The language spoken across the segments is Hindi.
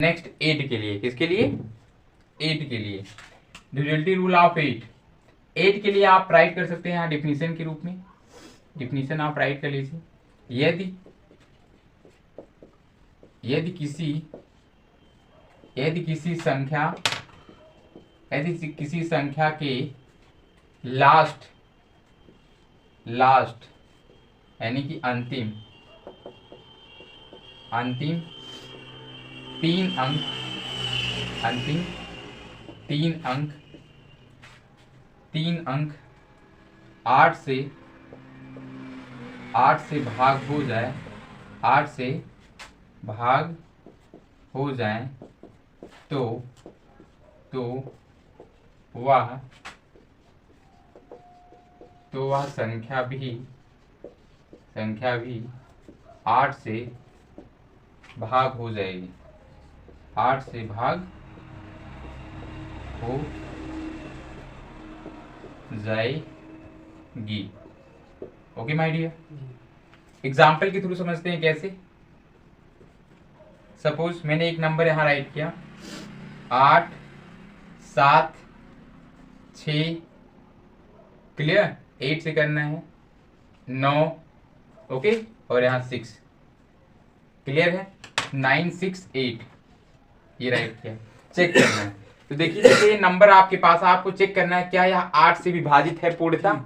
नेक्स्ट 8 के लिए, किसके लिए? 8 के लिए ड्यूअलिटी रूल ऑफ 8 के लिए आप राइट कर सकते हैं यहाँ डिफिनीशन के रूप में। डिफिनीशन आप राइट कर लीजिए। यदि यदि किसी संख्या के लास्ट यानी कि अंतिम 3 अंक 8 से भाग हो जाए तो वह संख्या भी 8 से भाग हो जाएगी। 8 से भाग हो जाएगी। ओके माय डियर, एग्जाम्पल के थ्रू समझते हैं कैसे। सपोज मैंने एक नंबर यहां राइट किया 8 7 6, क्लियर। 8 से करना है 9, ओके, और यहाँ 6, क्लियर है। 9 6 8 ये राइट किया, चेक करना है। तो देखिए जैसे ये नंबर आपके पास, आपको चेक करना है क्या यह 8 से विभाजित है पूर्णतः।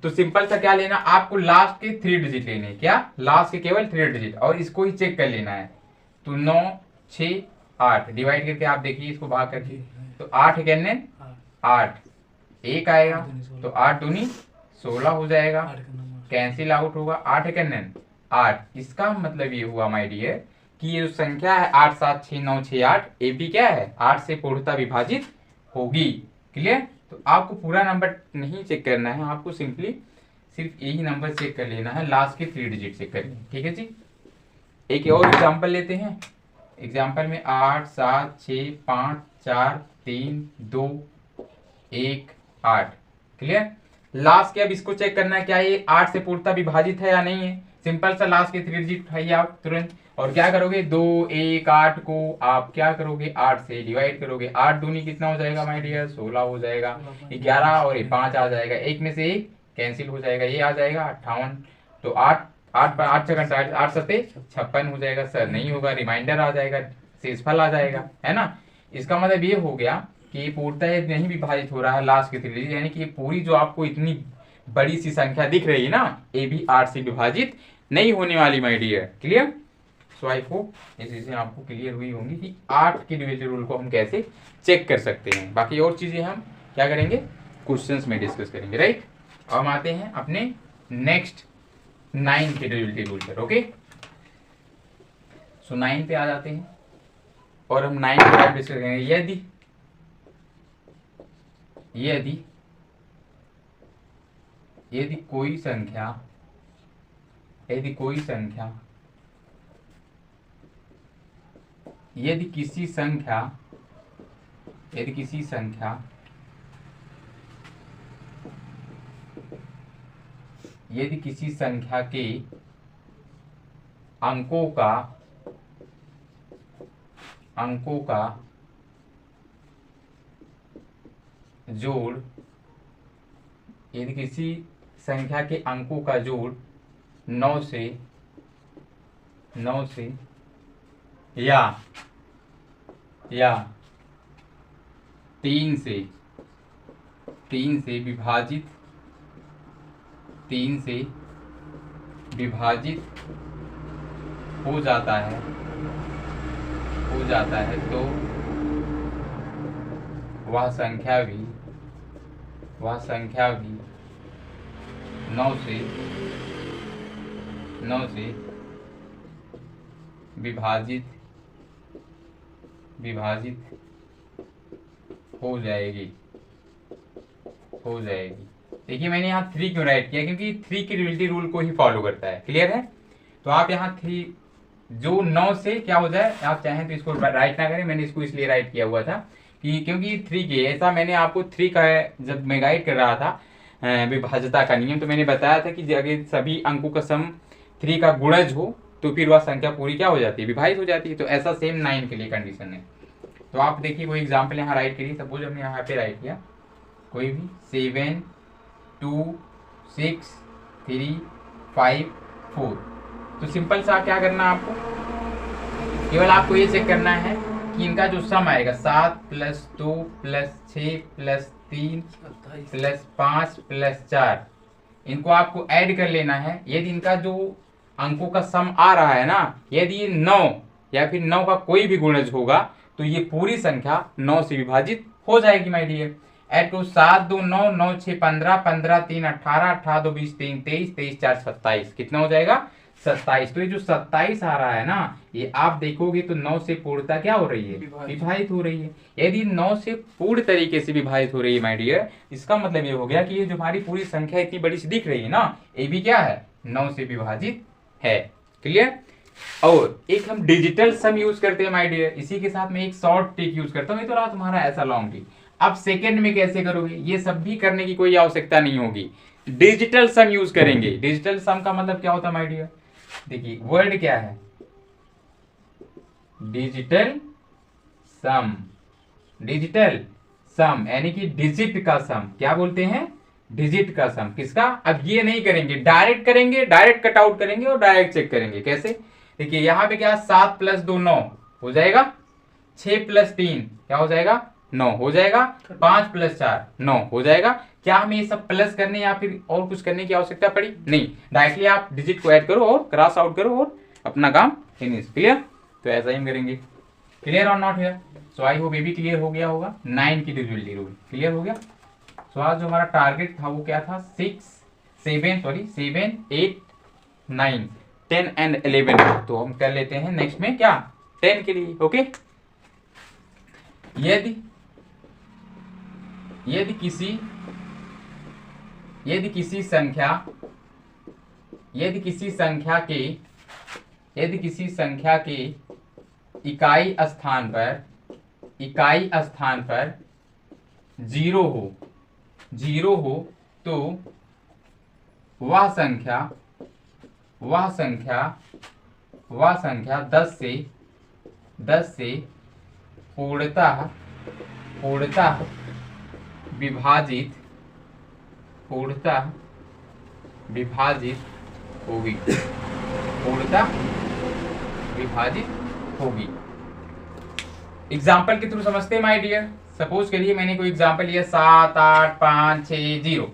तो सिंपल सा क्या लेना, आपको लास्ट के 3 डिजिट लेने हैं। क्या? लास्ट के केवल 3 डिजिट, और इसको ही चेक कर लेना है। तो 9 6 8 डिवाइड करके आप देखिए इसको भाग करके, तो 8 है 8, 1 आएगा तो 8 दूनी 16 हो जाएगा, कैंसिल आउट होगा। 8 है 8। इसका मतलब ये हुआ माय डियर कि ये जो संख्या है 8 7 6 9 6 8, ये भी क्या है 8 से पूर्णतः विभाजित होगी। क्लियर। तो आपको पूरा नंबर नहीं चेक करना है, आपको सिर्फ यही नंबर चेक कर लेना है, लास्ट के 3 डिजिट चेक कर लेना। ठीक है जी। एक और एग्जांपल लेते हैं। एग्जांपल में 8 7 6 5 4 3 2 1 8, क्लियर। लास्ट के अब इसको चेक करना है क्या ये 8 से पूर्णतः विभाजित है या नहीं है। सिंपल सा लास्ट के 3 डिजिट उठाइए आप तुरंत, और क्या करोगे 2 1 8 को आप क्या करोगे 8 से डिवाइड करोगे। 8 दूनी कितना हो जाएगा माय डियर 16 हो जाएगा। 11 और ये 5 आ जाएगा, एक में से एक कैंसिल हो जाएगा, ये आ जाएगा 58। तो 8 8 8 सते 56 हो जाएगा। सर नहीं होगा, रिमाइंडर आ जाएगा, शेषफल आ जाएगा, है ना। इसका मतलब ये हो गया कि पूर्णतः नहीं विभाजित हो रहा है लास्ट के 3 डिजिट, यानी कि ये पूरी जो आपको इतनी बड़ी सी संख्या दिख रही है ना, ये भी 8 से विभाजित नहीं होने वाली my dear. Clear. So I hope ये चीजें आपको क्लियर हुई होंगी कि 8 के डिविजन रूल को हम कैसे चेक कर सकते हैं। बाकी और चीजें हम क्या करेंगे, क्वेश्चंस में डिस्कस करेंगे, राइट। अब हम आते हैं अपने नेक्स्ट 9 के डिविजन रूल पर। ओके, सो 9 पे आ जाते हैं और हम 9 पे डिस्कस करेंगे। यदि कोई संख्या यदि किसी संख्या के अंकों का जोड़, यदि किसी संख्या के अंकों का जोड़ 9 से या 3 से विभाजित हो जाता है तो वह संख्या भी 9 से विभाजित हो जाएगी। देखिए मैंने यहाँ 3 क्यों राइट किया, क्योंकि 3 की डिविजिबिलिटी रूल को ही फॉलो करता है। क्लियर है। तो आप यहाँ 3 जो 9 से क्या हो जाए, आप चाहें तो इसको राइट ना करें, मैंने इसको इसलिए राइट किया हुआ था कि क्योंकि 3 के ऐसा मैंने आपको 3 का जब मैं गाइड कर रहा था विभाज्यता का नियम, तो मैंने बताया था कि अगर सभी अंकों का सम 3 का गुणज हो तो फिर वह संख्या पूरी क्या हो जाती है, विभाजित हो जाती है। तो ऐसा सेम 9 के लिए कंडीशन है। तो आप देखिए कोई एग्जाम्पल यहाँ राइट करिए। सपोज हमने यहाँ पे राइट किया कोई भी 7 2 6 3 5 4। तो सिंपल सा क्या करना है आपको, केवल आपको ये चेक करना है कि इनका जो सम आएगा 7 + 2 + 6 + 3 + 5 + 4, इनको आपको ऐड कर लेना है। यदि इनका जो अंकों का सम आ रहा है ना, यदि ये 9 या फिर 9 का कोई भी गुणज होगा तो ये पूरी संख्या 9 से विभाजित हो जाएगी माय डियर। ऐड टू 7 2 9 9 6 15 15 3 18 18 2 20 3 23 23 4 27, कितना हो जाएगा 27। तो ये जो 27 आ रहा है ना, ये आप देखोगे तो 9 से पूर्णता क्या हो रही है, विभाजित हो रही है। यदि 9 से पूर्ण तरीके से विभाजित हो रही है माय डियर, इसका मतलब ये हो गया कि ये जो हमारी पूरी संख्या इतनी बड़ी सी दिख रही है ना, ये भी क्या है 9 से विभाजित है। क्लियर। और एक हम डिजिटल सम यूज करते हैं माय डियर, इसी के साथ में एक शॉर्ट ट्रिक यूज करता हूं। ये तो रहा तुम्हारा ऐसा लॉन्ग ट्रिक। अब सेकंड में कैसे करोगे, ये सब भी करने की कोई आवश्यकता नहीं होगी, डिजिटल सम यूज करेंगे। डिजिटल सम का मतलब क्या होता है माय डियर, देखिए वर्ड क्या है, डिजिटल सम। डिजिटल सम यानी कि डिजिट का सम, क्या बोलते हैं, डिजिट का सम। किसका, अब ये नहीं करेंगे, डायरेक्ट करेंगे, डायरेक्ट कट आउट करेंगे और डायरेक्ट चेक करेंगे। कैसे, देखिए यहां पे क्या 7 + 2 9 हो जाएगा, 6 + 3 क्या हो जाएगा 9 हो जाएगा, 5 + 4 9 हो जाएगा। क्या हमें ये सब प्लस करने या फिर और कुछ करने की आवश्यकता पड़ी, नहीं, डायरेक्टली आप डिजिट को ऐड करो और क्रॉस आउट करो और अपना काम फिनिश। क्लियर। तो ऐसा ही हम करेंगे। क्लियर और not here. So I hope ये भी क्लियर हो गया होगा 9 की डिविजिबिलिटी रूल क्लियर हो गया। सो आज जो हमारा टारगेट था वो क्या था, 7 8 9 10 एंड 11। तो हम कर लेते हैं नेक्स्ट में क्या 10 के लिए। ओके। यदि किसी संख्या के इकाई स्थान पर 0 हो तो वह संख्या 10 से पूर्णतः विभाजित होगी। एग्जाम्पल के थ्रू समझते हैं माय डियर। सपोज करिए मैंने कोई एग्जाम्पल लिया 7 8 5 6 0।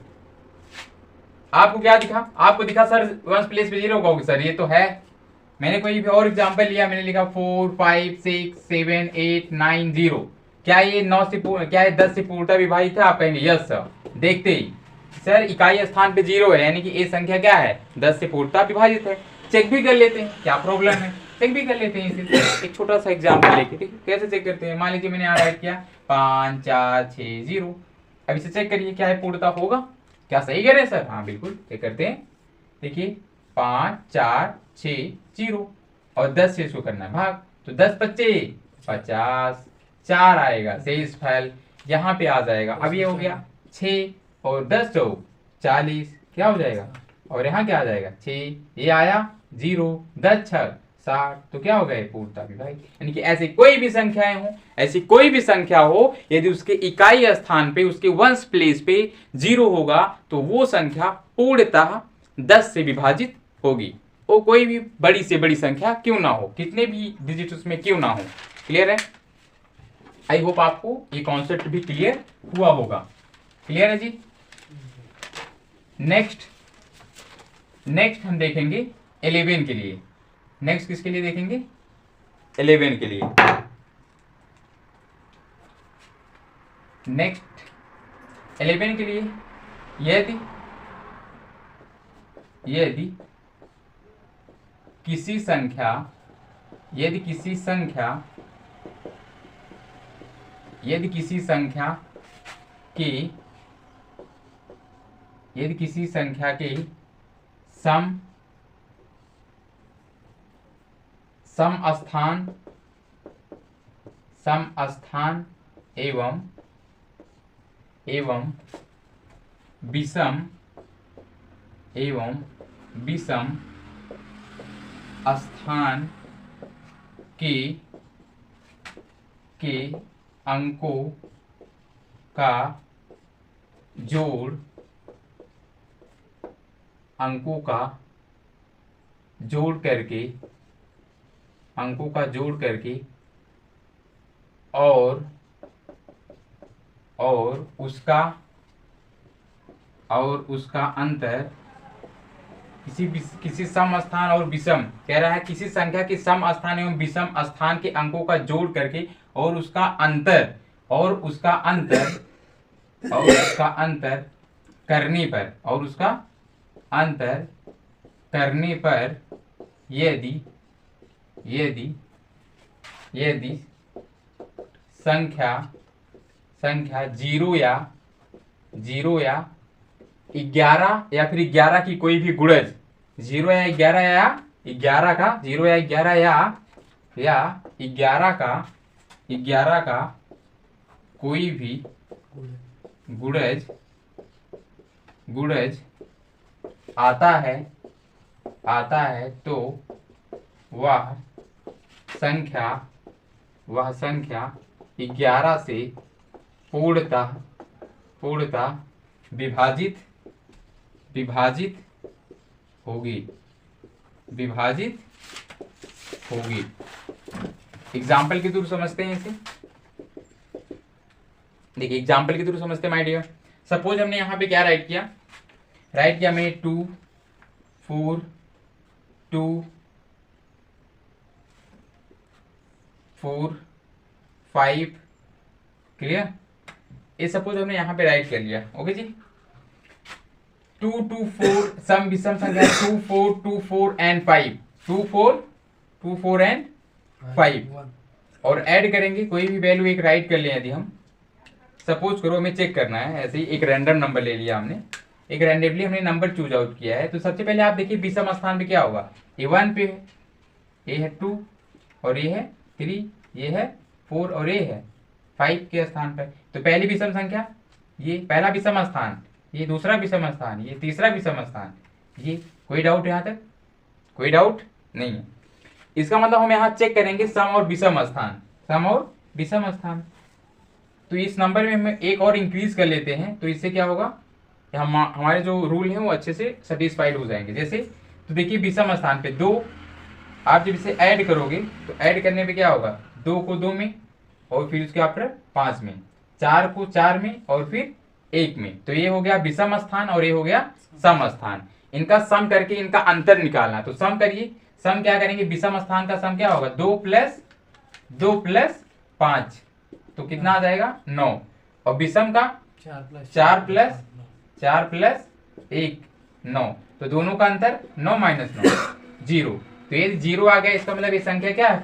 आपको क्या दिखा, आपको दिखा सर वन प्लेस पे 0 कहोगे सर, ये तो है। मैंने कोई भी और एग्जाम्पल लिया, मैंने लिखा 4 5 6 7 8 9 0। क्या ये 10 से पूर्णतः विभाजित है, आप कहेंगे यस सर। देखते ही सर इकाई स्थान पे 0 है, यानी कि ये संख्या क्या है 10 से पूर्णतः विभाजित है। चेक भी कर लेते हैं, क्या प्रॉब्लम है, चेक भी कर लेते हैं इसे। एक छोटा सा एग्जाम्पल लेके, ठीक है, कैसे चेक करते हैं। मान लीजिए मैंने यहाँ राइट किया 5 4 6 0। अब इसे चेक करिए क्या है पूर्णतः होगा, क्या सही कह रहे हैं सर, हाँ बिल्कुल। चेक करते हैं, देखिए 5 4 6 0 और 10 से इसको करना है भाग, तो 10 25 50 4 आएगा, शेष फल यहाँ पे आ जाएगा। अब ये हो गया 6 और 10 चौ 40, क्या हो जाएगा, और यहाँ क्या आ जाएगा 6, ये आया 0 10 6 60, तो क्या हो गया पूर्णतः विभाजित। यानी कि ऐसी कोई भी संख्याएं हो, ऐसी कोई भी संख्या हो, यदि उसके इकाई स्थान पे उसके वंश प्लेस पे 0 होगा तो वो संख्या पूर्णतः 10 से विभाजित होगी। वो कोई भी बड़ी से बड़ी संख्या क्यों ना हो, कितने भी डिजिट उसमें क्यों ना हो। क्लियर है। आई होप आपको ये कॉन्सेप्ट भी क्लियर हुआ होगा। क्लियर है जी। नेक्स्ट हम देखेंगे 11 के लिए। नेक्स्ट किसके लिए देखेंगे, 11 के लिए। नेक्स्ट 11 के लिए, यदि किसी संख्या के सम स्थान एवं विषम स्थान के अंकों का जोड़ करके और उसका अंतर किसी सम स्थान और विषम, कह रहा है किसी संख्या के सम स्थान एवं विषम स्थान के अंकों का जोड़ करके और उसका अंतर करने पर यदि संख्या 0 या 11 या फिर 11 की कोई भी गुणज 0 या 11 या 11 का 0 या 11 या 11 का कोई भी गुणज आता है तो वह संख्या 11 से पूर्णतः विभाजित होगी। एग्जाम्पल के थ्रू समझते हैं इसे। देखिए एग्जाम्पल के थ्रू समझते हैं माय डियर। सपोज हमने यहाँ पे क्या राइट किया हमने 2 4 2 4 5 क्लियर। ये सपोज हमने यहाँ पे राइट कर लिया। ओके जी। 2 2 4 सम विषम संख्या 2 4 2 4 एंड 5 2 4 एंड 5 और ऐड करेंगे कोई भी वैल्यू एक राइट कर लिया। यदि हम सपोज करो हमें चेक करना है, ऐसे ही एक रैंडम नंबर ले लिया हमने, एक रैंडमली हमने नंबर चूज आउट किया है। तो सबसे पहले आप देखिए विषम स्थान पे क्या होगा, ये 1 पे है, ये है 2 और ये है 3, ये है 4 और ये है 5 के स्थान पर। तो पहली विषम संख्या ये पहला विषम स्थान, ये दूसरा विषम स्थान, ये तीसरा विषम स्थान। ये कोई डाउट यहाँ तक? कोई डाउट नहीं है। इसका मतलब हम यहाँ चेक करेंगे सम और विषम स्थान। तो इस नंबर में हम एक और इंक्रीज कर लेते हैं तो इससे क्या होगा, हमारे जो रूल है वो अच्छे से सेटिस्फाइड हो जाएंगे। जैसे तो देखिए विषम स्थान पे 2, आप जब इसे ऐड करोगे तो ऐड करने पे क्या होगा, 2 को 2 में और फिर उसके आफ्टर 5 में, 4 को 4 में और फिर 1 में। तो ये हो गया विषम स्थान और ये हो गया सम स्थान। इनका सम करके इनका अंतर निकालना। तो सम करिए, सम क्या करेंगे, विषम स्थान का सम क्या होगा 2 प्लस 5 तो कितना आ जाएगा 9 और विषम का 4 प्लस 1 9। तो दोनों का अंतर 9 - 9 0। तो ये 0 आ गया, इसका मतलब ये संख्या क्या है,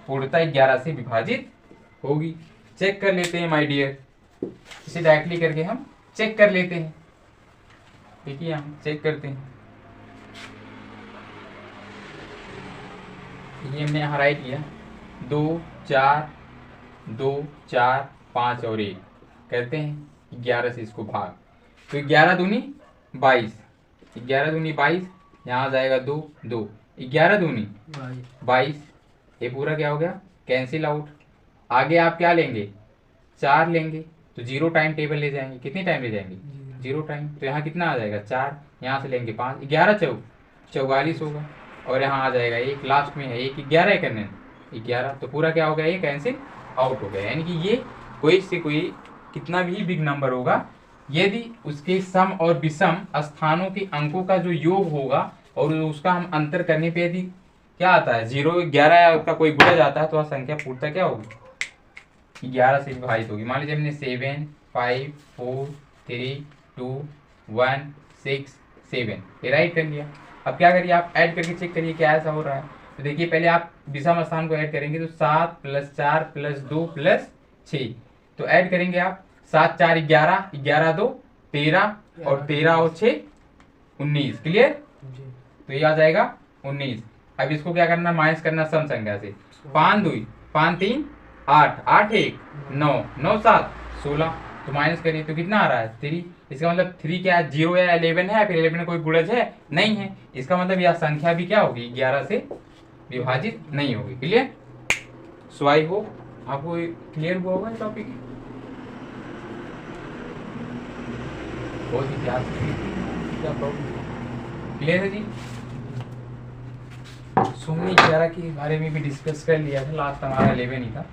पूर्णता 11 से विभाजित होगी। चेक कर लेते हैं माय डियर, इसे डायरेक्टली करके हम चेक कर लेते हैं। देखिए हम चेक करते हैं। ये हमने यहाँ राइट किया 2 4 5 और 1 करते हैं 11 से इसको भाग। तो 11 दूनी 22, 11 दूनी 22, यहाँ जाएगा 2 2, 11 दूनी 22। ये पूरा क्या हो गया, कैंसिल आउट। आगे आप क्या लेंगे, 4 लेंगे तो 0 टाइम टेबल ले जाएंगे। कितनी टाइम ले जाएंगे, 0 टाइम। तो यहाँ कितना आ जाएगा 4, यहाँ से लेंगे 5, 11 44 होगा और यहाँ आ जाएगा 1, लास्ट में है 1, 11 करने 11। तो पूरा क्या हो गया, ये कैंसिल आउट हो गया। यानी कि ये कोई से कोई कितना भी बिग नंबर होगा, यदि उसके सम और विषम स्थानों के अंकों का जो योग होगा और उसका हम अंतर करने पे यदि क्या आता है 0 11 का कोई गुणज आता है तो वह संख्या पूर्णतः क्या होगी, 11 से विभाजित होगी। मान लीजिए हमने 7 5 4 3 2 1 6 7 ये राइट कर लिया। अब क्या करिए, आप ऐड करके चेक करिए क्या ऐसा हो रहा है। तो देखिए पहले आप विषम स्थान को ऐड करेंगे तो 7 + 4 + 2 + 6। तो ऐड करेंगे आप 7 4 11, 11 2 13 और 13 और 6 19। क्लियर। तो ये आ जाएगा 19। अब इसको क्या करना, माइनस करना सम संख्या से। 5 2 5 3 8 8 1 9 9 7 16 तो माइनस करिए तो कितना आ रहा है 3। इसका मतलब 3 क्या है, 0 या 11 है, फिर 11 में कोई गुणज है नहीं है। इसका मतलब यह संख्या भी क्या होगी 11 से विभाजित नहीं होगी। क्लियर। सो आई होप आपको क्लियर हुआ होगा टॉपिक। बहुत ही प्यार से क्या प्रॉब्लम क्लियर है जी। सुमनी 11 के बारे में भी डिस्कस कर लिया था, लास्ट हमारा 11 ही था।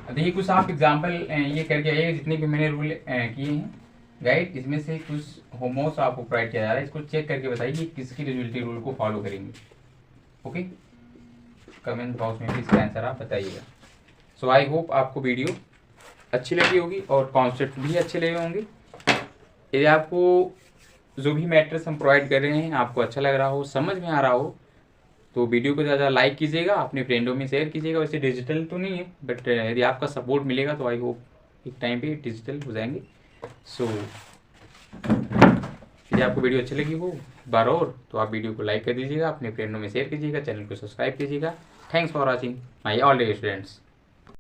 देखिए कुछ आप एग्जाम्पल ये करके आइएगा, जितने भी मैंने रूल किए हैं गाइड, इसमें से कुछ होमवर्क आपको प्रोवाइड किया जा रहा है, इसको चेक करके बताइए कि किसकी रिजल्टी रूल को फॉलो करेंगे। ओके, कमेंट बॉक्स में भी इसका आंसर आप बताइएगा। सो आई होप आपको वीडियो अच्छी लगी होगी और कॉन्सेप्ट भी अच्छे लगे होंगे। यदि आपको जो भी मैटर्स हम प्रोवाइड कर रहे हैं आपको अच्छा लग रहा हो, समझ में आ रहा हो, तो वीडियो को ज़्यादा लाइक कीजिएगा, अपने फ्रेंडों में शेयर कीजिएगा। वैसे डिजिटल तो नहीं है, बट यदि आपका सपोर्ट मिलेगा तो आई होप एक टाइम पे डिजिटल हो जाएंगे। सो यदि आपको वीडियो अच्छी लगी हो बार और, तो आप वीडियो को लाइक कर दीजिएगा, अपने फ्रेंडों में शेयर कीजिएगा, चैनल को सब्सक्राइब कीजिएगा। Thanks for watching my all day students.